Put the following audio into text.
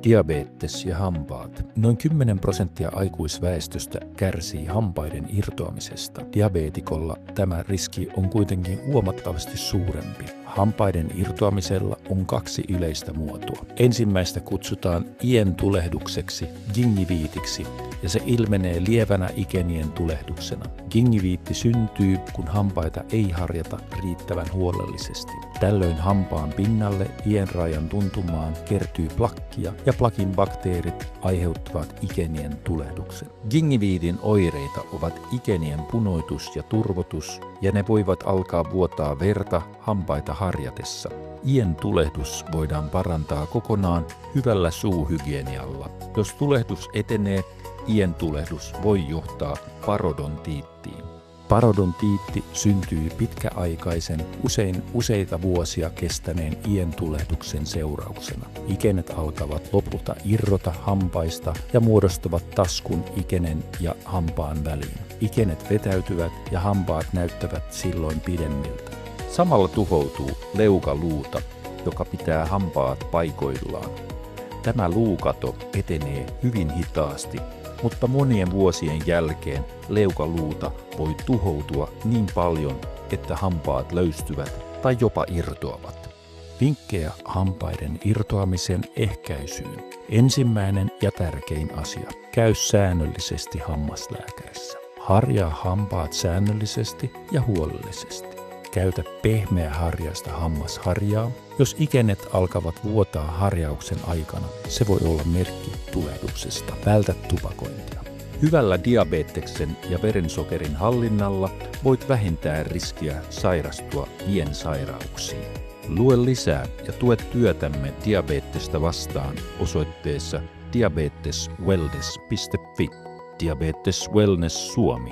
Diabetes ja hampaat. Noin 10% aikuisväestöstä kärsii hampaiden irtoamisesta. Diabeetikolla tämä riski on kuitenkin huomattavasti suurempi. Hampaiden irtoamisella on 2 yleistä muotoa. Ensimmäistä kutsutaan iän tulehdukseksi, gingiviitiksi, ja se ilmenee lievänä ikenien tulehduksena. Gingiviitti syntyy, kun hampaita ei harjata riittävän huolellisesti. Tällöin hampaan pinnalle ienrajan tuntumaan kertyy plakkia ja plakin bakteerit aiheuttavat ikenien tulehduksen. Gingiviitin oireita ovat ikenien punoitus ja turvotus, ja ne voivat alkaa vuotaa verta hampaita harjatessa. Ien tulehdus voidaan parantaa kokonaan hyvällä suuhygienialla. Jos tulehdus etenee, ien tulehdus voi johtaa parodontiittiin. Parodontiitti syntyy pitkäaikaisen, usein useita vuosia kestäneen ien tulehduksen seurauksena. Ikenet alkavat lopulta irrota hampaista ja muodostavat taskun ikenen ja hampaan väliin. Ikenet vetäytyvät ja hampaat näyttävät silloin pidemmiltä. Samalla tuhoutuu leukaluuta, joka pitää hampaat paikoillaan. Tämä luukato etenee hyvin hitaasti, mutta monien vuosien jälkeen leukaluuta voi tuhoutua niin paljon, että hampaat löystyvät tai jopa irtoavat. Vinkkejä hampaiden irtoamisen ehkäisyyn. Ensimmäinen ja tärkein asia. Käy säännöllisesti hammaslääkärissä. Harjaa hampaat säännöllisesti ja huolellisesti. Käytä pehmeäharjaista hammasharjaa. Jos ikenet alkavat vuotaa harjauksen aikana, se voi olla merkki tulehduksesta. Vältä tupakointia. Hyvällä diabeteksen ja verensokerin hallinnalla voit vähentää riskiä sairastua iensairauksiin. Lue lisää ja tue työtämme diabetesta vastaan osoitteessa diabeteswellness.fi. Diabetes Wellness Suomi.